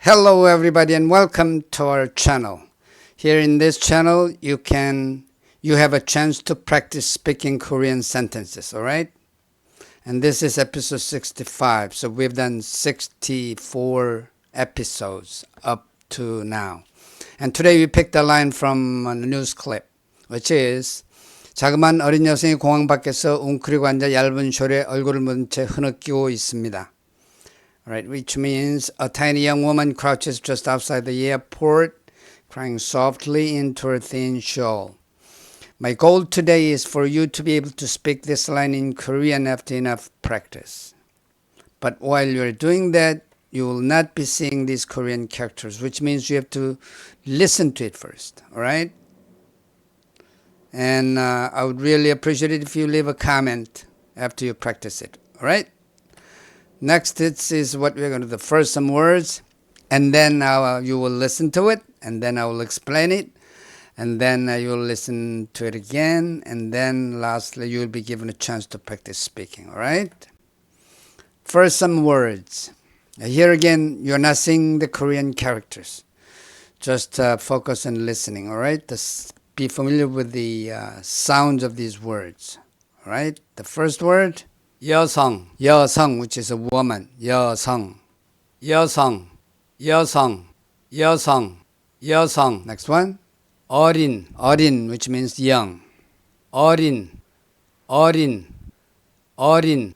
Hello everybody and welcome to our channel. Here in this channel you have a chance to practice speaking Korean sentences, alright? And this is episode 65. So we've done 64 episodes up to now. And today we picked a line from a news clip, which is 자그마한 어린 여성이 공항 밖에서 웅크리고 앉아 얇은 숄에 얼굴을 묻은 채 흐느끼고 있습니다. Right, which means a tiny young woman crouches just outside the airport, crying softly into her thin shawl. My goal today is for you to be able to speak this line in Korean after enough practice. But while you're doing that, you will not be seeing these Korean characters, which means you have to listen to it first, all right? And I would really appreciate it if you leave a comment after you practice it, all right? Next, this is what we're going to do. First, some words, and then you will listen to it, and then I will explain it, and then you will listen to it again, and then lastly, you will be given a chance to practice speaking, all right? First, some words. Here again, you're not seeing the Korean characters. Just focus on listening, all right? Just be familiar with the sounds of these words, all right? The first word, 여성, 여성, which is a woman, 여성, 여성, 여성, 여성, 여성. Next one, 어린, 어린, which means young, 어린, 어린, 어린,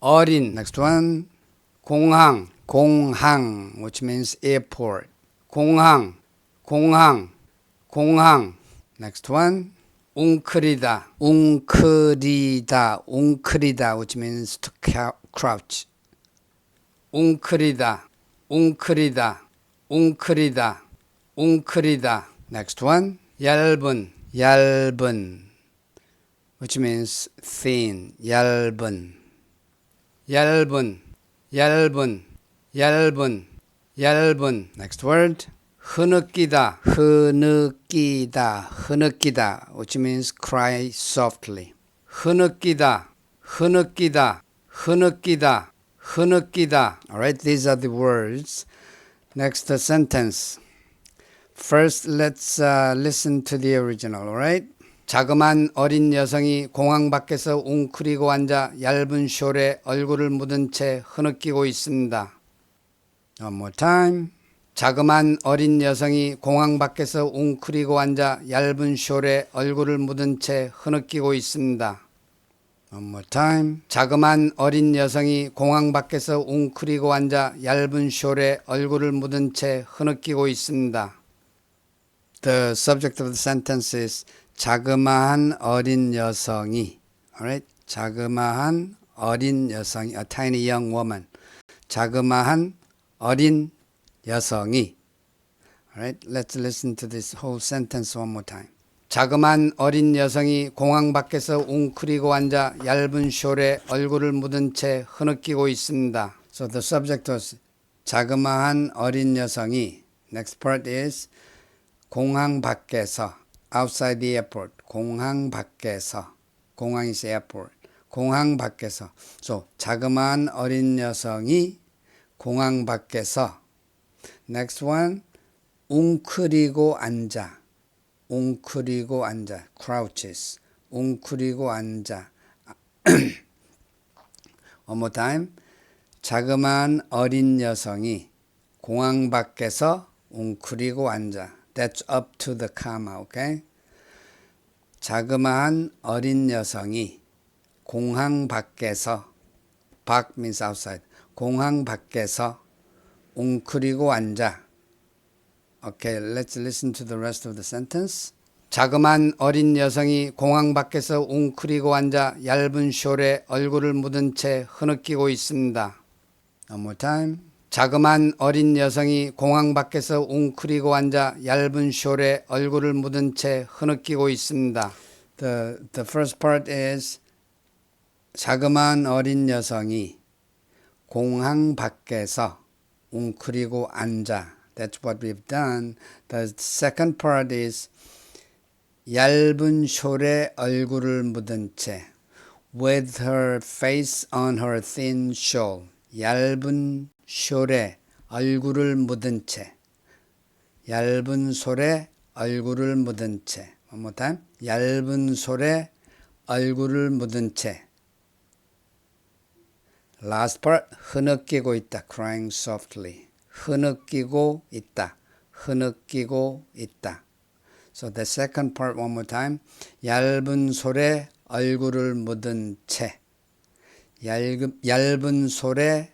어린. Next one, 공항, 공항, which means airport, 공항, 공항, 공항. Next one, 웅크리다, 웅크리다, 웅크리다, which means to crouch. 웅크리다, 웅크리다, 웅크리다, 웅크리다. Next one, 얇은, 얇은, which means thin, 얇은, 얇은, 얇은, 얇은, 얇은. Next word, 흐느끼다, 흐느끼다, 흐느끼다, which means cry softly. 흐느끼다, 흐느끼다, 흐느끼다, 흐느끼다. Alright, these are the words. Next, the sentence. First, let's listen to the original, alright? 자그마한 어린 여성이 공항 밖에서 웅크리고 앉아 얇은 숄에 얼굴을 묻은 채 흐느끼고 있습니다. One more time. 자그마한 어린 여성이 공항 밖에서 웅크리고 앉아 얇은 숄에 얼굴을 묻은 채 흐느끼고 있습니다. One more time. 자그마한 어린 여성이 공항 밖에서 웅크리고 앉아 얇은 숄에 얼굴을 묻은 채 흐느끼고 있습니다. The subject of the sentence is 자그마한 어린 여성이, alright? 자그마한 어린 여성이, a tiny young woman. 자그마한 어린 여성이. Alright, let's listen to this whole sentence one more time. 자그마한 어린 여성이 공항 밖에서 웅크리고 앉아 얇은 숄에 얼굴을 묻은 채 흐느끼고 있습니다. So the subject was 자그마한 어린 여성이. Next part is 공항 밖에서, outside the airport. 공항 밖에서. 공항 is airport. 공항 밖에서. So 자그마한 어린 여성이 공항 밖에서. Next one, 웅크리고 앉아, 웅크리고 앉아, crouches, 웅크리고 앉아. One more time, 자그마한 어린 여성이 공항 밖에서 웅크리고 앉아. That's up to the comma, okay? 자그마한 어린 여성이 공항 밖에서, 밖 means outside, 공항 밖에서 웅크리고 앉아. Okay, let's listen to the rest of the sentence. 자그마한 어린 여성이 공항 밖에서 웅크리고 앉아 얇은 숄에 얼굴을 묻은 채 흐느끼고 있습니다. One more time. 자그마한 어린 여성이 공항 밖에서 웅크리고 앉아 얇은 숄에 얼굴을 묻은 채 흐느끼고 있습니다. The first part is 자그마한 어린 여성이 공항 밖에서 웅크리고 앉아. That's what we've done. The second part is 얇은 숄에 얼굴을 묻은 채 with her face on her thin shawl. 얇은 숄에 얼굴을 묻은 채. 얇은 솔에 얼굴을 묻은 채. One more time. 얇은 솔에 얼굴을 묻은 채. Last part. 흐느끼고 있다. Crying softly. 흐느끼고 있다. 흐느끼고 있다. So the second part one more time. 얇은 솔에 얼굴을 묻은 채. 얇은 솔에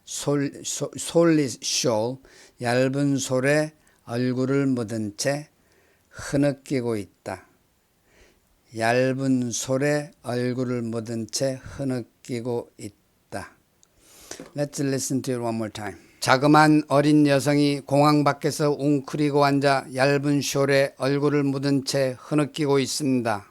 shawl. 얇은 솔에 얼굴을 묻은 채 흐느끼고 있다. 얇은 솔에 얼굴을 묻은 채 흐느끼고 있다. Let's listen to it one more time. 자그마한 어린 여성이 공항 밖에서 웅크리고 앉아 얇은 숄에 얼굴을 묻은 채 흐느끼고 있습니다.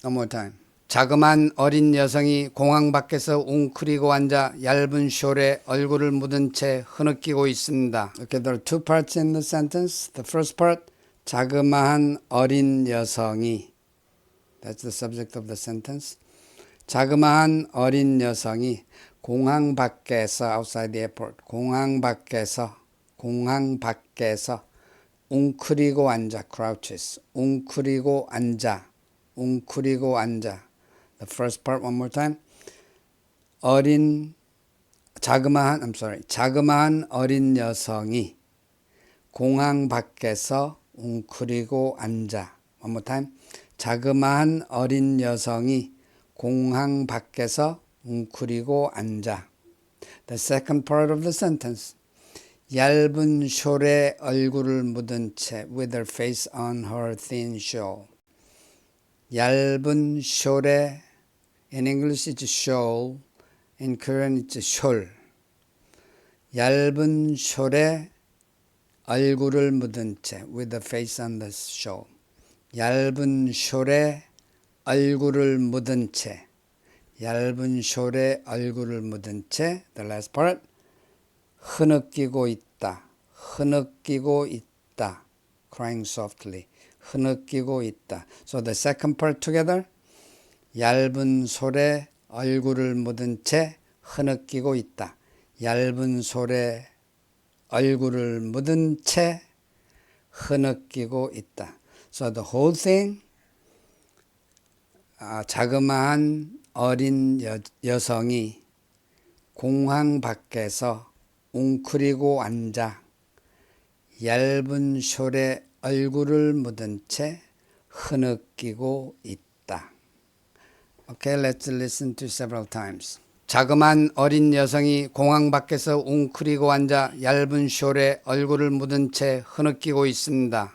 One more time. 자그마한 어린 여성이 공항 밖에서 웅크리고 앉아 얇은 숄에 얼굴을 묻은 채 흐느끼고 있습니다. Okay, there are two parts in the sentence. The first part, 자그마한 어린 여성이. That's the subject of the sentence. 자그마한 어린 여성이 공항 밖에서 outside the airport. 공항 밖에서 웅크리고 앉아 crouches. 웅크리고 앉아. The first part one more time. 자그마한 어린 여성이 공항 밖에서 웅크리고 앉아. One more time. 자그마한 어린 여성이 공항 밖에서 웅크리고 앉아. The second part of the sentence. 얇은 숄에 얼굴을 묻은 채 with her face on her thin shawl. 얇은 숄에 in English it's shawl, in Korean it's 숄. 얇은 숄에 얼굴을 묻은 채 with the face on the shawl. 얇은 숄에 얼굴을 묻은 채. 얇은 숄에 얼굴을 묻은 채. The last part. 흐느끼고 있다. Crying softly. 흐느끼고 있다. So the second part together. 얇은 솔에 얼굴을 묻은 채 흐느끼고 있다. 얇은 솔에 얼굴을 묻은 채 흐느끼고 있다. So the whole thing. 자그마한 어린 여성이 공항 밖에서 웅크리고 앉아 얇은 숄에 얼굴을 묻은 채 흐느끼고 있다. Okay, let's listen to several times. 자그마한 어린 여성이 공항 밖에서 웅크리고 앉아 얇은 숄에 얼굴을 묻은 채 흐느끼고 있습니다.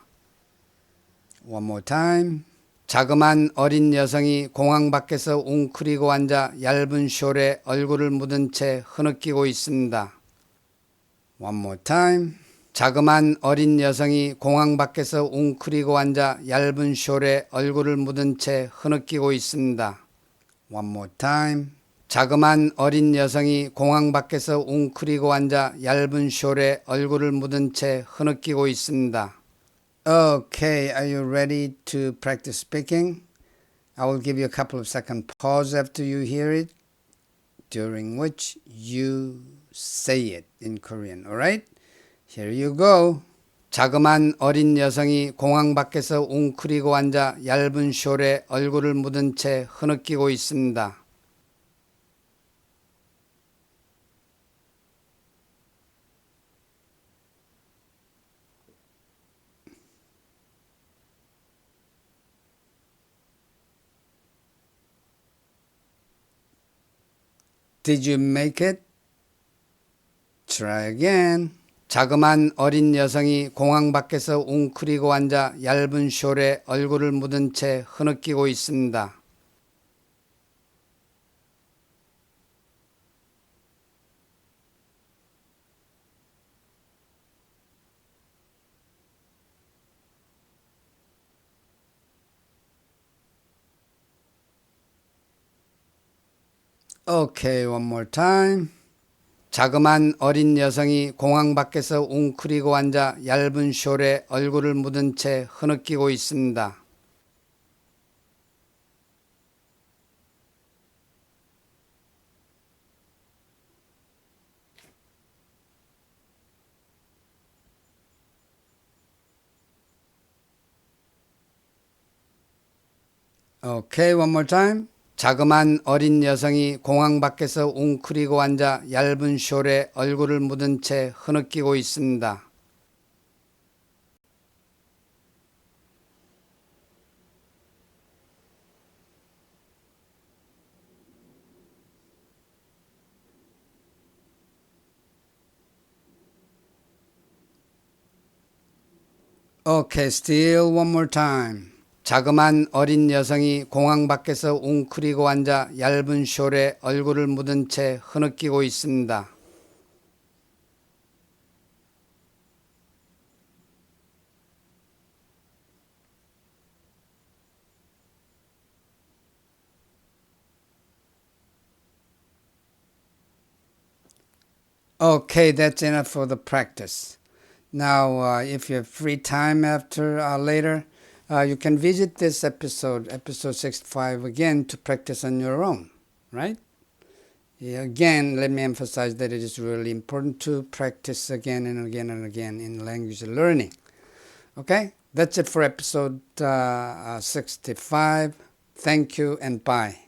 One more time. 자그마한 어린 여성이 공항 밖에서 웅크리고 앉아 얇은 숄에 얼굴을 묻은 채 흐느끼고 있습니다. One more time. 자그마한 어린 여성이 공항 밖에서 웅크리고 앉아 얇은 숄에 얼굴을 묻은 채 흐느끼고 있습니다. One more time. 자그마한 어린 여성이 공항 밖에서 웅크리고 앉아 얇은 숄에 얼굴을 묻은 채 흐느끼고 있습니다. Okay, are you ready to practice speaking? I will give you a couple of second pause after you hear it, during which you say it in Korean. Alright? Here you go. 자그마한 어린 여성이 공항 밖에서 웅크리고 앉아 얇은 숄에 얼굴을 묻은 채 흐느끼고 있습니다. Did you make it? Try again. 자그마한 어린 여성이 공항 밖에서 웅크리고 앉아 얇은 숄에 얼굴을 묻은 채 흐느끼고 있습니다. Okay, one more time. 자그마한 어린 여성이 공항 밖에서 웅크리고 앉아 얇은 숄에 얼굴을 묻은 채 흐느끼고 있습니다. Okay, one more time. 자그만 어린 여성이 공항 밖에서 웅크리고 앉아 얇은 숄에 얼굴을 묻은 채 흐느끼고 있습니다. Okay, still one more time. 자그만 어린 여성이 공항 밖에서 웅크리고 앉아 얇은 숄에 얼굴을 묻은 채 흐느끼고 있습니다. Okay, that's enough for the practice. Now, if you have free time after later, you can visit this episode 65 again to practice on your own, right? Yeah, again, let me emphasize that it is really important to practice again and again and again in language learning. Okay, that's it for episode 65. Thank you and bye.